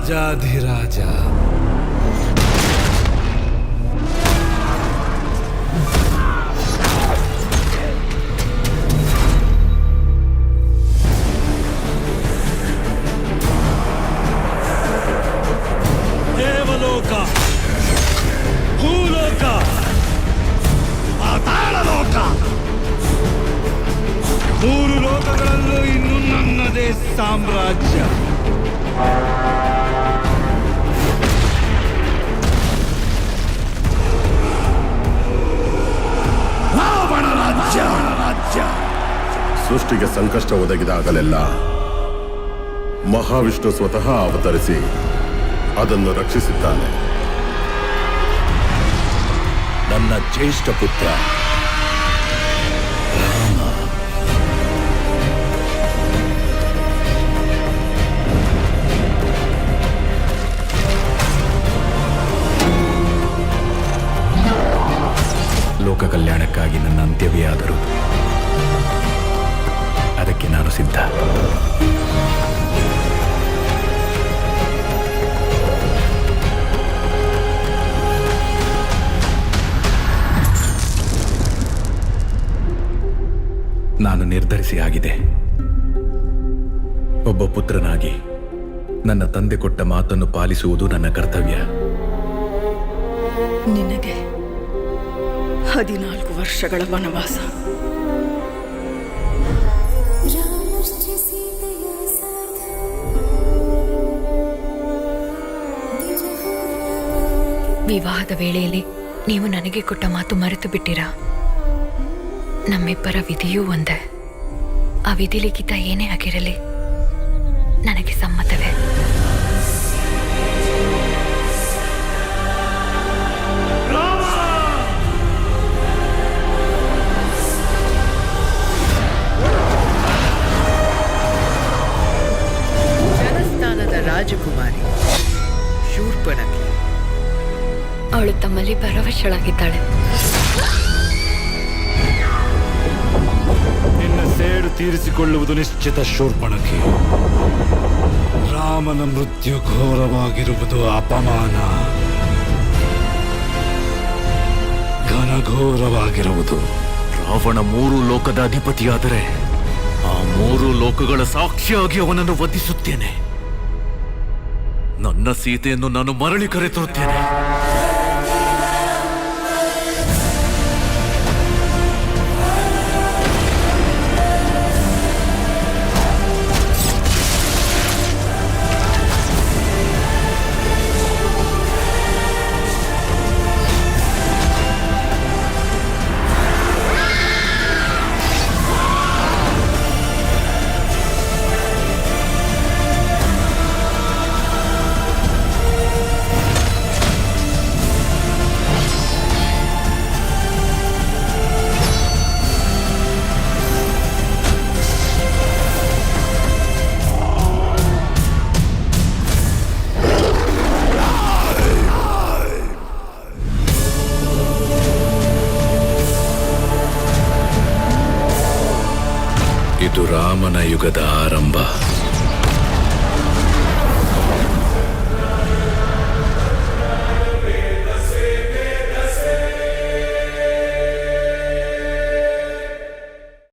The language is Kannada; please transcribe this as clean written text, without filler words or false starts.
ರಾಜಾಧಿರಾಜ. ದೇವಲೋಕ, ಭೂಲೋಕ, ಪಾತಾಳಲೋಕ, ಮೂರು ಲೋಕಗಳಲ್ಲೂ ಇನ್ನು ನನ್ನದೇ ಸಾಮ್ರಾಜ್ಯ. ರಾವಣ ರಾಜ್ಯ. ಸೃಷ್ಟಿಗೆ ಸಂಕಷ್ಟ ಒದಗಿದಾಗಲೆಲ್ಲ ಮಹಾವಿಷ್ಣು ಸ್ವತಃ ಅವತರಿಸಿ ಅದನ್ನು ರಕ್ಷಿಸಿದ್ದಾನೆ. ನನ್ನ ಜ್ಯೇಷ್ಠ ಪುತ್ರ ರಾಮ. ಲೋಕ ಕಲ್ಯಾಣಕ್ಕಾಗಿ ನನ್ನ ಅಂತ್ಯವೇ ಆದರೂ ಅದಕ್ಕೆ ನಾನು ಸಿದ್ಧ. ನಾನು ನಿರ್ಧರಿಸಿ ಆಗಿದೆ. ಒಬ್ಬ ಪುತ್ರನಾಗಿ ನನ್ನ ತಂದೆ ಕೊಟ್ಟ ಮಾತನ್ನು ಪಾಲಿಸುವುದು ನನ್ನ ಕರ್ತವ್ಯ. ನಿನಗೆ 14 ವರ್ಷಗಳ ವನವಾಸ. ವಿವಾಹದ ವೇಳೆಯಲ್ಲಿ ನೀವು ನನಗೆ ಕೊಟ್ಟ ಮಾತು ಮರೆತು ಬಿಟ್ಟಿರಾ? ನಮ್ಮಿಬ್ಬರ ವಿಧಿಯೂ ಒಂದೇ. ಆ ವಿಧಿ ಲಿಖಿತ ಏನೇ ಆಗಿರಲಿ ನನಗೆ ಸಮ್ಮತವೇ. ಜನಸ್ಥಾನದ ರಾಜಕುಮಾರಿ ಶೂರ್ಪಣಖಿ. ಅವಳು ತಮ್ಮಲ್ಲಿ ಪರವಶಳಾಗಿದ್ದಾಳೆ. ನಿನ್ನ ಸೇಡು ತೀರಿಸಿಕೊಳ್ಳುವುದು ನಿಶ್ಚಿತ ಶೂರ್ಪಣಖಿ. ರಾಮನ ಮೃತ್ಯು ಘೋರವಾಗಿರುವುದು ಅಪಮಾನ, ಘನಘೋರವಾಗಿರುವುದು. ರಾವಣ 3 ಲೋಕದ ಅಧಿಪತಿಯಾದರೆ ಆ 3 ಲೋಕಗಳ ಸಾಕ್ಷಿಯಾಗಿ ಅವನನ್ನು ವಧಿಸುತ್ತೇನೆ. ನನ್ನ ಸೀತೆಯನ್ನು ನಾನು ಮರಳಿ ಕರೆತರುತ್ತೇನೆ. ಇದು ರಾಮನ ಯುಗದ ಆರಂಭ.